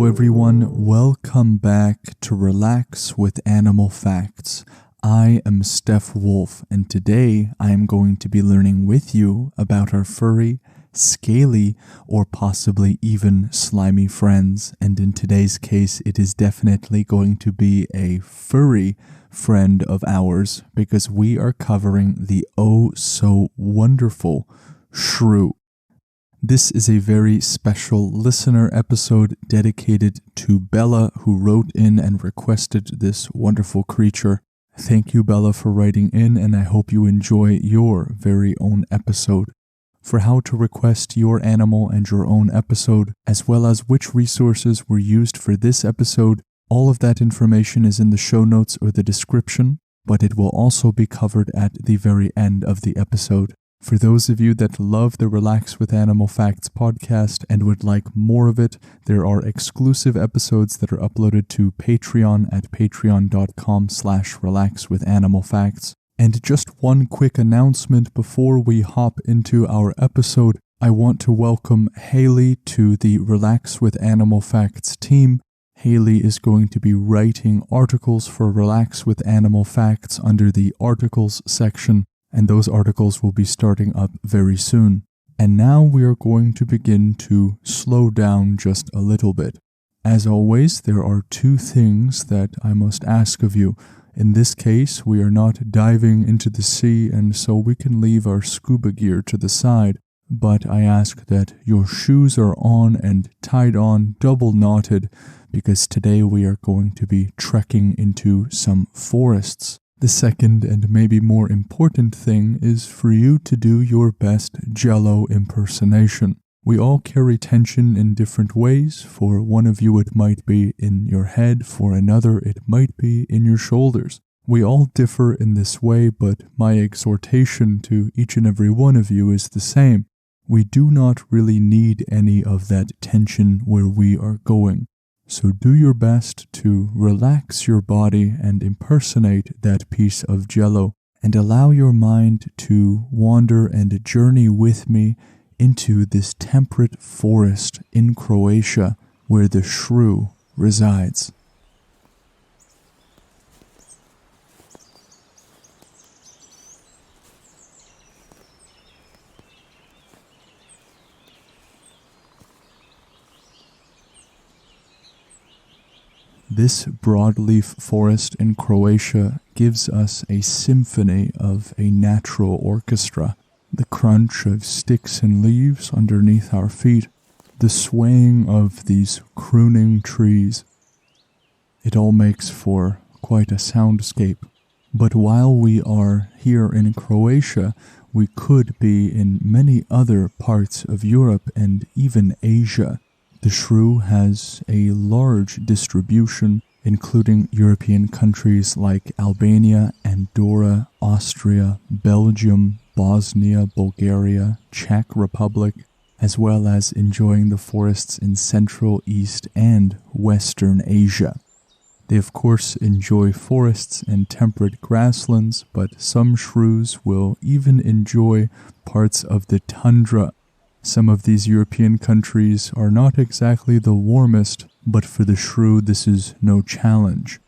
everyone, welcome back to Relax with Animal Facts. I am Steph Wolf, and today I am going to be learning with you about our furry, scaly, or possibly even slimy friends. And in today's case, it is definitely going to be a furry friend of ours because we are covering the oh so wonderful Shrew. This is a very special listener episode dedicated to Bella, who wrote in and requested this wonderful creature. Thank you, Bella, for writing in, and I hope you enjoy your very own episode. For how to request your animal and your own episode, as well as which resources were used for this episode, all of that information is in the show notes or the description, but it will also be covered at the very end of the episode. For those of you that love the Relax with Animal Facts podcast and would like more of it, there are exclusive episodes that are uploaded to Patreon at patreon.com/relaxwithanimalfacts. And just one quick announcement before we hop into our episode. I want to welcome Haley to the Relax with Animal Facts team. Haley is going to be writing articles for Relax with Animal Facts under the articles section, and those articles will be starting up very soon. And now we are going to begin to slow down just a little bit. As always, there are two things that I must ask of you. In this case, we are not diving into the sea, and so we can leave our scuba gear to the side. But I ask that your shoes are on and tied on, double knotted, because today we are going to be trekking into some forests. The second and maybe more important thing is for you to do your best Jell-O impersonation. We all carry tension in different ways. For one of you it might be in your head, for another it might be in your shoulders. We all differ in this way, but my exhortation to each and every one of you is the same. We do not really need any of that tension where we are going. So do your best to relax your body and impersonate that piece of Jell-O, and allow your mind to wander and journey with me into this temperate forest in Croatia where the Shrew resides. This broadleaf forest in Croatia gives us a symphony of a natural orchestra. The crunch of sticks and leaves underneath our feet, the swaying of these crooning trees. It all makes for quite a soundscape. But while we are here in Croatia, we could be in many other parts of Europe and even Asia. The Shrew has a large distribution, including European countries like Albania, Andorra, Austria, Belgium, Bosnia, Bulgaria, Czech Republic, as well as enjoying the forests in Central, East, and Western Asia. They of course enjoy forests and temperate grasslands, but some shrews will even enjoy parts of the tundra. Some of these European countries are not exactly the warmest, but for the shrew this is no challenge.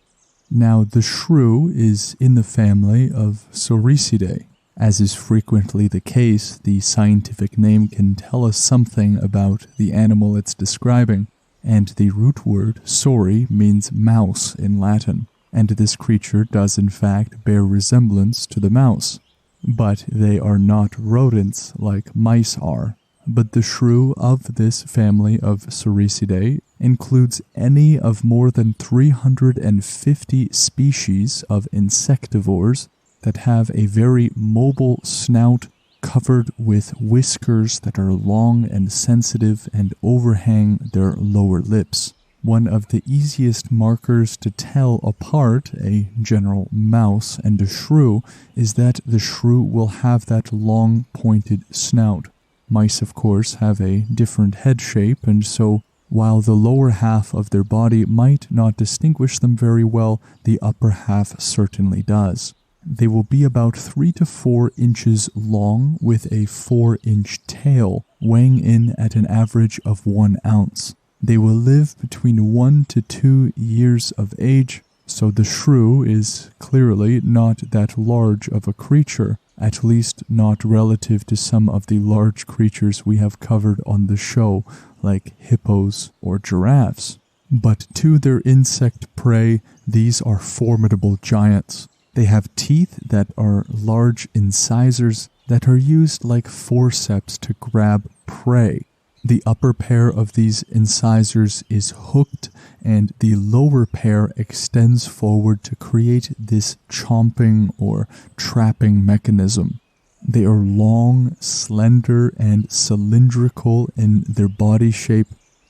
Now, the shrew is in the family of Soricidae. As is frequently the case, the scientific name can tell us something about the animal it's describing, and the root word sori means mouse in Latin, and this creature does in fact bear resemblance to the mouse. But they are not rodents like mice are. But the shrew of this family of Soricidae includes any of more than 350 species of insectivores that have a very mobile snout covered with whiskers that are long and sensitive and overhang their lower lips. One of the easiest markers to tell apart a general mouse and a shrew is that the shrew will have that long pointed snout. Mice, of course, have a different head shape, and so while the lower half of their body might not distinguish them very well, the upper half certainly does. They will be about 3 to 4 inches long with a 4-inch tail, weighing in at an average of 1 ounce. They will live between 1 to 2 years of age, so the shrew is clearly not that large of a creature, at least not relative to some of the large creatures we have covered on the show, like hippos or giraffes. But to their insect prey, these are formidable giants. They have teeth that are large incisors that are used like forceps to grab prey. The upper pair of these incisors is hooked, and the lower pair extends forward to create this chomping or trapping mechanism. They are long, slender, and cylindrical in their body shape,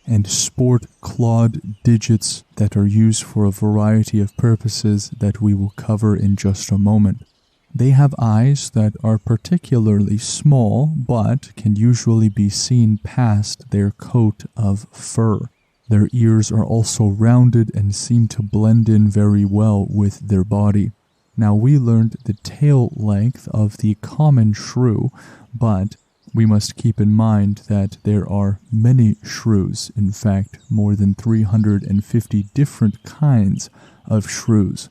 and sport clawed digits that are used for a variety of purposes that we will cover in just a moment. They have eyes that are particularly small, but can usually be seen past their coat of fur. Their ears are also rounded and seem to blend in very well with their body. Now, we learned the tail length of the common shrew, but we must keep in mind that there are many shrews, in fact, more than 350 different kinds of shrews.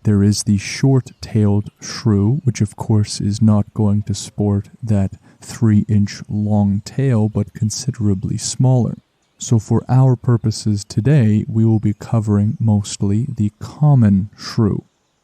There is the short-tailed shrew, which of course is not going to sport that 3-inch long tail, but considerably smaller. So for our purposes today, we will be covering mostly the common shrew.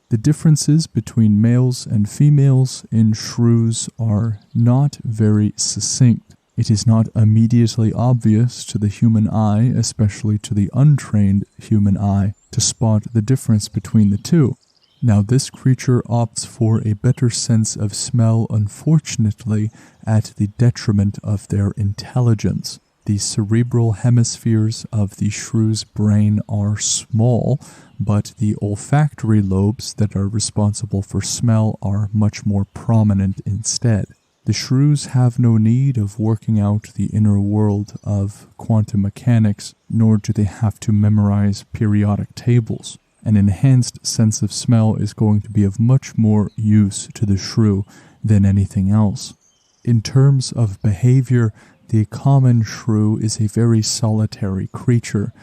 The differences between males and females in shrews are not very succinct. It is not immediately obvious to the human eye, especially to the untrained human eye, to spot the difference between the two. Now, this creature opts for a better sense of smell, unfortunately, at the detriment of their intelligence. The cerebral hemispheres of the shrew's brain are small, but the olfactory lobes that are responsible for smell are much more prominent instead. The shrews have no need of working out the inner world of quantum mechanics, nor do they have to memorize periodic tables. An enhanced sense of smell is going to be of much more use to the shrew than anything else. In terms of behavior, the common shrew is a very solitary creature.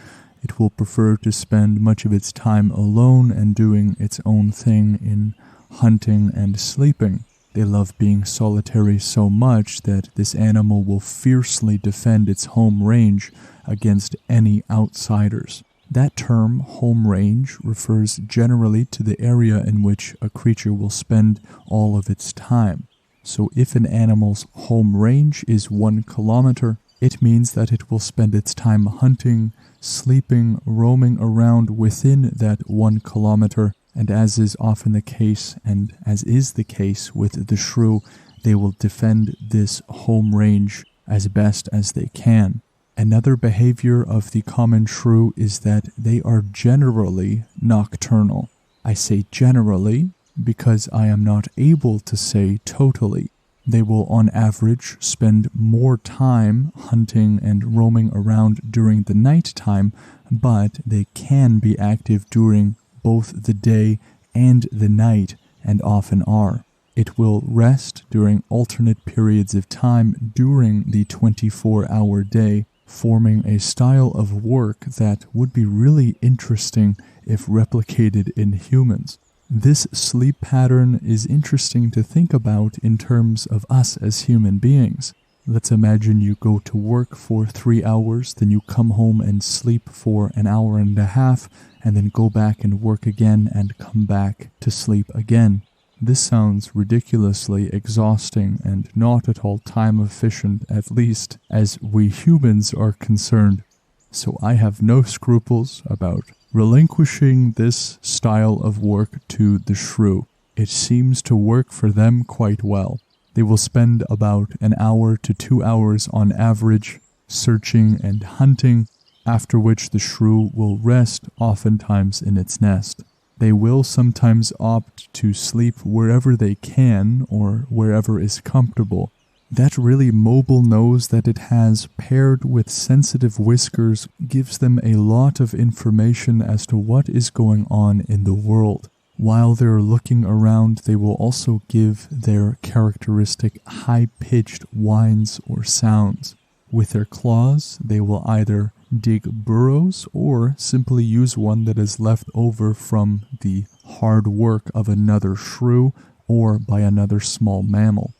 It will prefer to spend much of its time alone and doing its own thing in hunting and sleeping. They love being solitary so much that this animal will fiercely defend its home range against any outsiders. That term, home range, refers generally to the area in which a creature will spend all of its time. So if an animal's home range is 1 kilometer, it means that it will spend its time hunting, sleeping, roaming around within that 1 kilometer, and as is often the case, and as is the case with the shrew, they will defend this home range as best as they can. Another behavior of the common shrew is that they are generally nocturnal. I say generally because I am not able to say totally. They will on average spend more time hunting and roaming around during the night time, but they can be active during both the day and the night, and often are. It will rest during alternate periods of time during the 24-hour day, forming a style of work that would be really interesting if replicated in humans. This sleep pattern is interesting to think about in terms of us as human beings. Let's imagine you go to work for 3 hours, then you come home and sleep for an hour and a half, and then go back and work again and come back to sleep again. This sounds ridiculously exhausting and not at all time efficient, at least as we humans are concerned. So I have no scruples about relinquishing this style of work to the shrew. It seems to work for them quite well. They will spend about an hour to 2 hours on average searching and hunting, after which the shrew will rest, oftentimes in its nest. They will sometimes opt to sleep wherever they can or wherever is comfortable. That really mobile nose that it has, paired with sensitive whiskers, gives them a lot of information as to what is going on in the world. While they're looking around, they will also give their characteristic high-pitched whines or sounds. With their claws, they will either dig burrows or simply use one that is left over from the hard work of another shrew or by another small mammal.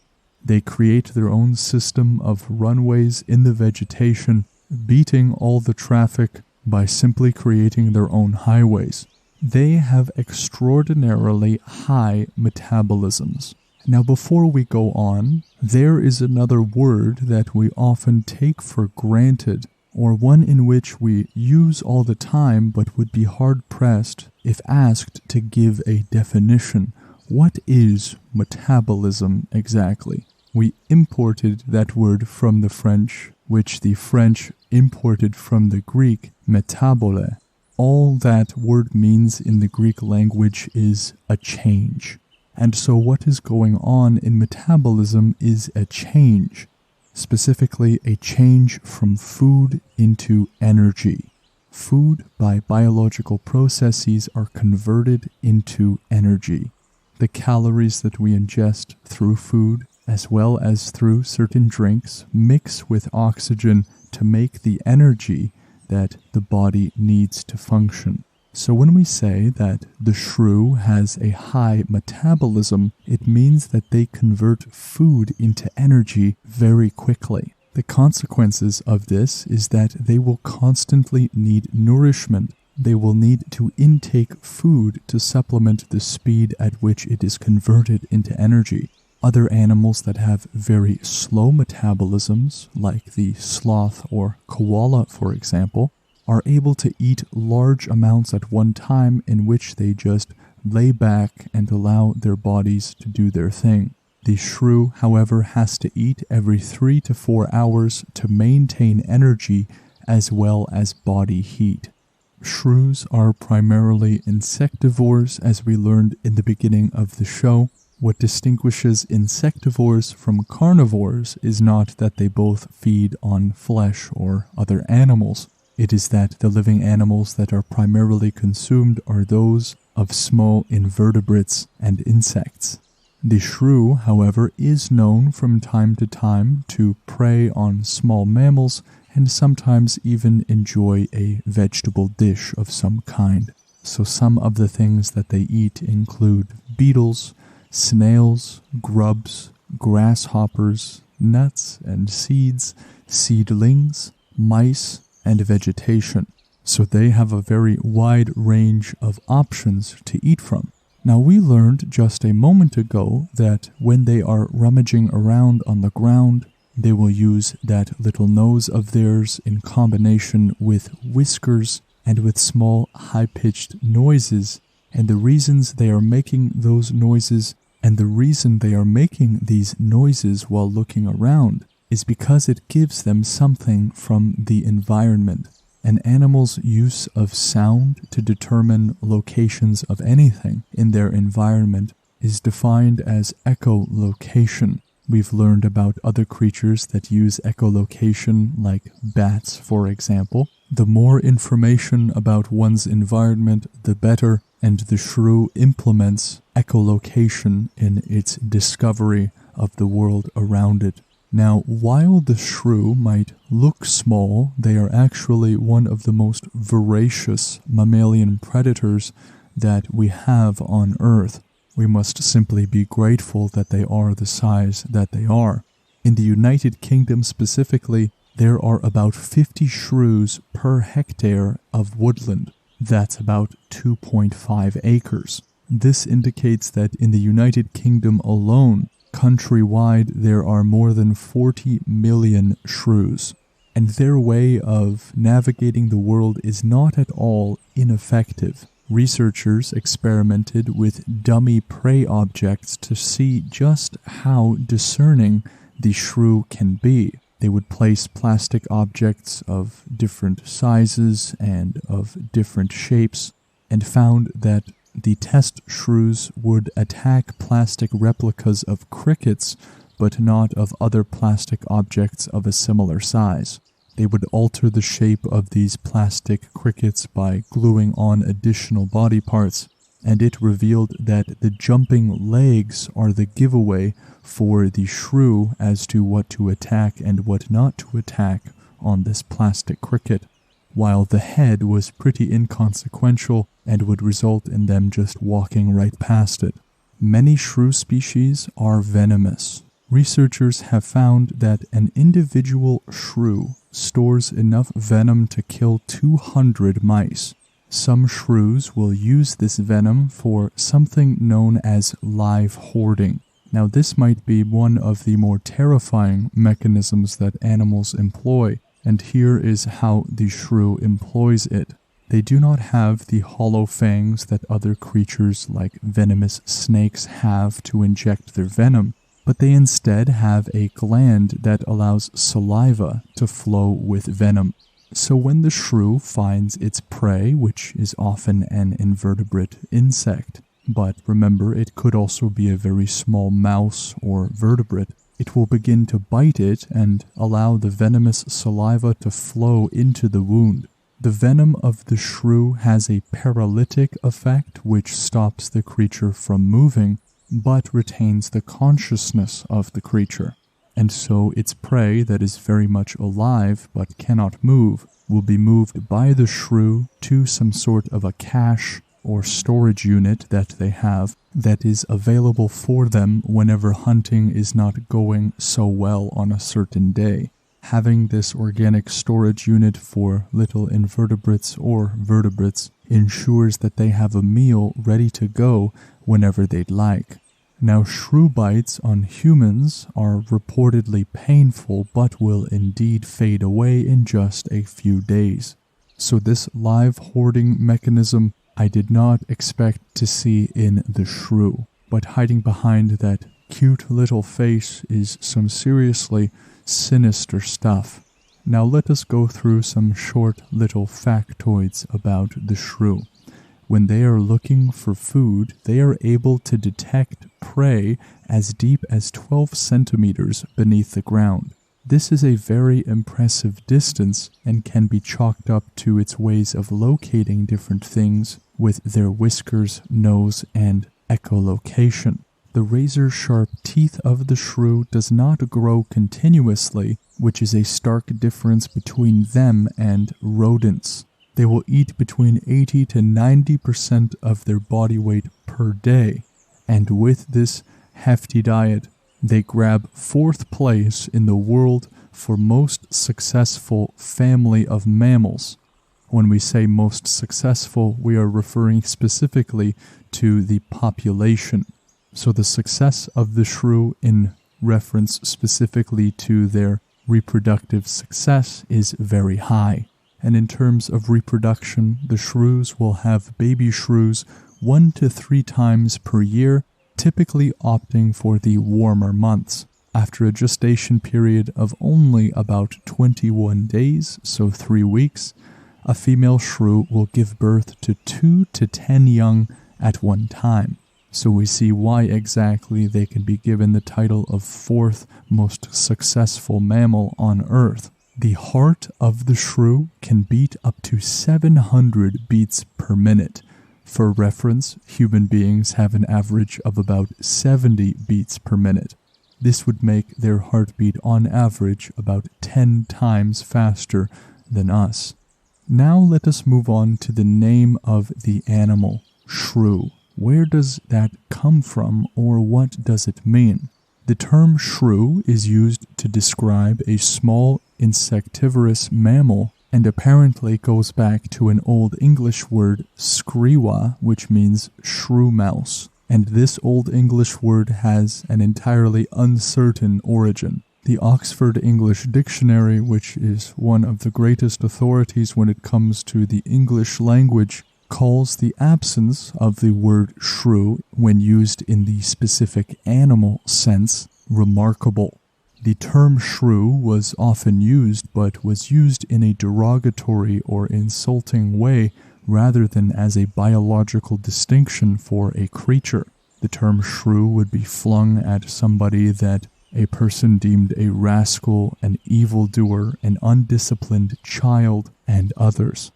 They create their own system of runways in the vegetation, beating all the traffic by simply creating their own highways. They have extraordinarily high metabolisms. Now, before we go on, there is another word that we often take for granted, or one in which we use all the time but would be hard-pressed if asked to give a definition. What is metabolism exactly? We imported that word from the French, which the French imported from the Greek, metabole. All that word means in the Greek language is a change. And so what is going on in metabolism is a change, specifically a change from food into energy. Food, by biological processes, are converted into energy. The calories that we ingest through food, as well as through certain drinks, mix with oxygen to make the energy that the body needs to function. So when we say that the shrew has a high metabolism, it means that they convert food into energy very quickly. The consequences of this is that they will constantly need nourishment. They will need to intake food to supplement the speed at which it is converted into energy. Other animals that have very slow metabolisms, like the sloth or koala, for example, are able to eat large amounts at one time in which they just lay back and allow their bodies to do their thing. The shrew, however, has to eat every 3 to 4 hours to maintain energy as well as body heat. Shrews are primarily insectivores, as we learned in the beginning of the show. What distinguishes insectivores from carnivores is not that they both feed on flesh or other animals. It is that the living animals that are primarily consumed are those of small invertebrates and insects. The shrew, however, is known from time to time to prey on small mammals and sometimes even enjoy a vegetable dish of some kind. So some of the things that they eat include beetles, snails, grubs, grasshoppers, nuts and seeds, seedlings, mice, and vegetation. So they have a very wide range of options to eat from. Now, we learned just a moment ago that when they are rummaging around on the ground, they will use that little nose of theirs in combination with whiskers and with small high-pitched noises. And the reasons they are making those noises and the reason they are making these noises while looking around is because it gives them something from the environment. An animal's use of sound to determine locations of anything in their environment is defined as echolocation. We've learned about other creatures that use echolocation, like bats, for example. The more information about one's environment, the better, and the shrew implements echolocation in its discovery of the world around it. Now, while the shrew might look small, they are actually one of the most voracious mammalian predators that we have on Earth. We must simply be grateful that they are the size that they are. In the United Kingdom specifically, there are about 50 shrews per hectare of woodland. That's about 2.5 acres. This indicates that in the United Kingdom alone, countrywide, there are more than 40 million shrews, and their way of navigating the world is not at all ineffective. Researchers experimented with dummy prey objects to see just how discerning the shrew can be. They would place plastic objects of different sizes and of different shapes, and found that the test shrews would attack plastic replicas of crickets, but not of other plastic objects of a similar size. They would alter the shape of these plastic crickets by gluing on additional body parts, and it revealed that the jumping legs are the giveaway for the shrew as to what to attack and what not to attack on this plastic cricket. while the head was pretty inconsequential and would result in them just walking right past it. Many shrew species are venomous. Researchers have found that an individual shrew stores enough venom to kill 200 mice. Some shrews will use this venom for something known as live hoarding. Now, this might be one of the more terrifying mechanisms that animals employ, and here is how the shrew employs it. They do not have the hollow fangs that other creatures like venomous snakes have to inject their venom, but they instead have a gland that allows saliva to flow with venom. So when the shrew finds its prey, which is often an invertebrate insect, but remember it could also be a very small mouse or vertebrate, it will begin to bite it and allow the venomous saliva to flow into the wound. The venom of the shrew has a paralytic effect which stops the creature from moving, but retains the consciousness of the creature. And so its prey that is very much alive but cannot move will be moved by the shrew to some sort of a cache or storage unit that they have that is available for them whenever hunting is not going so well on a certain day. Having this organic storage unit for little invertebrates or vertebrates ensures that they have a meal ready to go whenever they'd like. Now, shrew bites on humans are reportedly painful but will indeed fade away in just a few days. So this live hoarding mechanism I did not expect to see in the shrew, but hiding behind that cute little face is some seriously sinister stuff. Now let us go through some short little factoids about the shrew. When they are looking for food, they are able to detect prey as deep as 12 centimeters beneath the ground. This is a very impressive distance and can be chalked up to its ways of locating different things with their whiskers, nose, and echolocation. The razor-sharp teeth of the shrew does not grow continuously, which is a stark difference between them and rodents. They will eat between 80 to 90% of their body weight per day, and with this hefty diet, they grab 4th place in the world for most successful family of mammals. When we say most successful, we are referring specifically to the population. So the success of the shrew in reference specifically to their reproductive success is very high. And in terms of reproduction, the shrews will have baby shrews 1 to 3 times per year, typically opting for the warmer months. After a gestation period of only about 21 days, so 3 weeks, a female shrew will give birth to 2 to 10 young at one time. So we see why exactly they can be given the title of 4th most successful mammal on Earth. The heart of the shrew can beat up to 700 beats per minute. For reference, human beings have an average of about 70 beats per minute. This would make their heartbeat on average about 10 times faster than us. Now let us move on to the name of the animal, shrew. Where does that come from, or what does it mean? The term shrew is used to describe a small insectivorous mammal and apparently goes back to an Old English word screwa, which means shrew mouse. And this Old English word has an entirely uncertain origin. The Oxford English Dictionary, which is one of the greatest authorities when it comes to the English language, calls the absence of the word shrew when used in the specific animal sense remarkable. The term shrew was often used, but was used in a derogatory or insulting way rather than as a biological distinction for a creature. The term shrew would be flung at somebody that a person deemed a rascal, an evildoer, an undisciplined child, and others.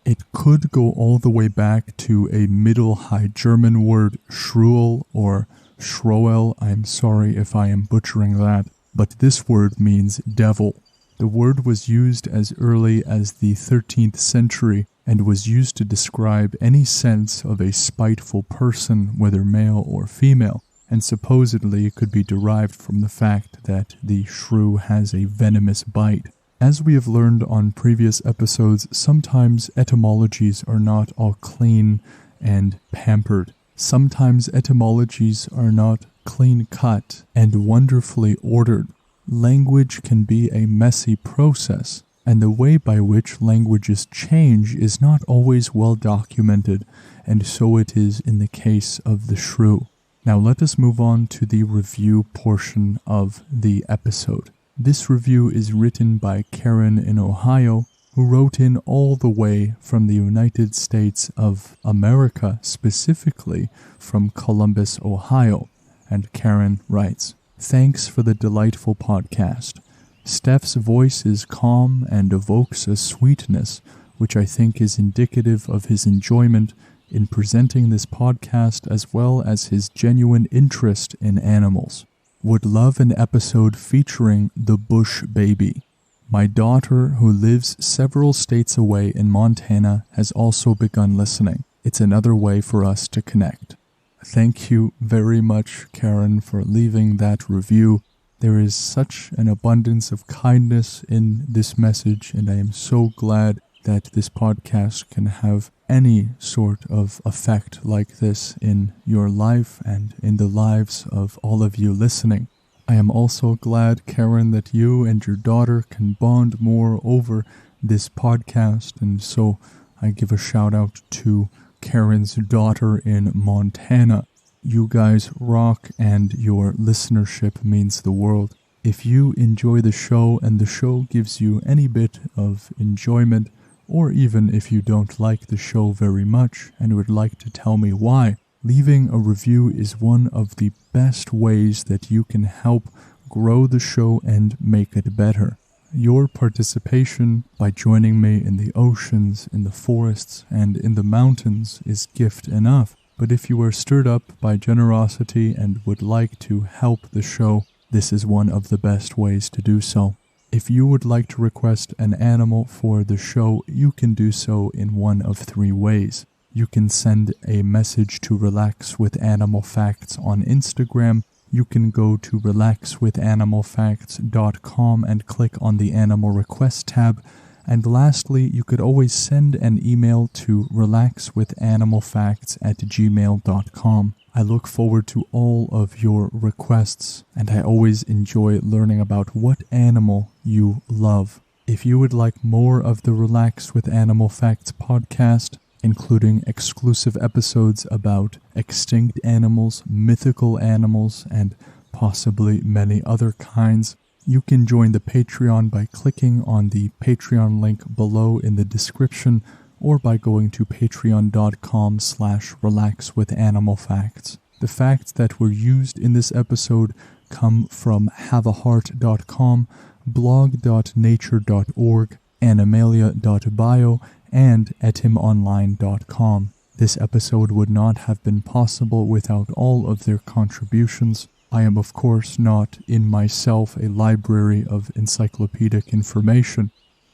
It could go all the way back to a Middle High German word Shruel or Schroel. I'm sorry if I am butchering that, but this word means devil. The word was used as early as the 13th century and was used to describe any sense of a spiteful person, whether male or female, and supposedly it could be derived from the fact that the shrew has a venomous bite. As we have learned on previous episodes, sometimes etymologies are not all clean and pampered. Sometimes etymologies are not clean-cut and wonderfully ordered. Language can be a messy process, and the way by which languages change is not always well documented, and so it is in the case of the shrew. Now let us move on to the review portion of the episode. This review is written by Karen in Ohio, who wrote in all the way from the United States of America, specifically from Columbus, Ohio. And Karen writes, "Thanks for the delightful podcast. Steph's voice is calm and evokes a sweetness, which I think is indicative of his enjoyment in presenting this podcast as well as his genuine interest in animals. Would love an episode featuring the bush baby. My daughter, who lives several states away in Montana, has also begun listening. It's another way for us to connect." Thank you very much, Karen, for leaving that review. There is such an abundance of kindness in this message, and I am so glad that this podcast can have any sort of effect like this in your life and in the lives of all of you listening. I am also glad, Karen, that you and your daughter can bond more over this podcast, and so I give a shout out to Karen's daughter in Montana. You guys rock, and your listenership means the world. If you enjoy the show and the show gives you any bit of enjoyment, or even if you don't like the show very much and would like to tell me why, leaving a review is one of the best ways that you can help grow the show and make it better. Your participation by joining me in the oceans, in the forests, and in the mountains is gift enough. But if you are stirred up by generosity and would like to help the show, this is one of the best ways to do so. If you would like to request an animal for the show, you can do so in one of three ways. You can send a message to Relax with Animal Facts on Instagram. You can go to relaxwithanimalfacts.com and click on the Animal Request tab. And lastly, you could always send an email to relaxwithanimalfacts@gmail.com. I look forward to all of your requests, and I always enjoy learning about what animal you love. If you would like more of the Relax with Animal Facts podcast, including exclusive episodes about extinct animals, mythical animals, and possibly many other kinds, you can join the Patreon by clicking on the Patreon link below in the description, or by going to patreon.com/relaxwithanimalfacts. The facts that were used in this episode come from haveaheart.com, blog.nature.org, animalia.bio, and etimonline.com. This episode would not have been possible without all of their contributions. I am of course not in myself a library of encyclopedic information,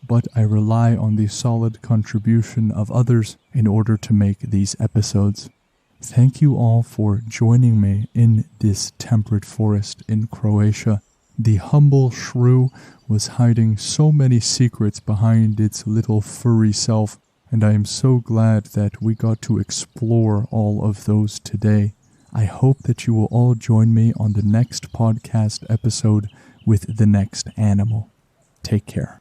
but I rely on the solid contribution of others in order to make these episodes. Thank you all for joining me in this temperate forest in Croatia. The humble shrew was hiding so many secrets behind its little furry self, and I am so glad that we got to explore all of those today. I hope that you will all join me on the next podcast episode with the next animal. Take care.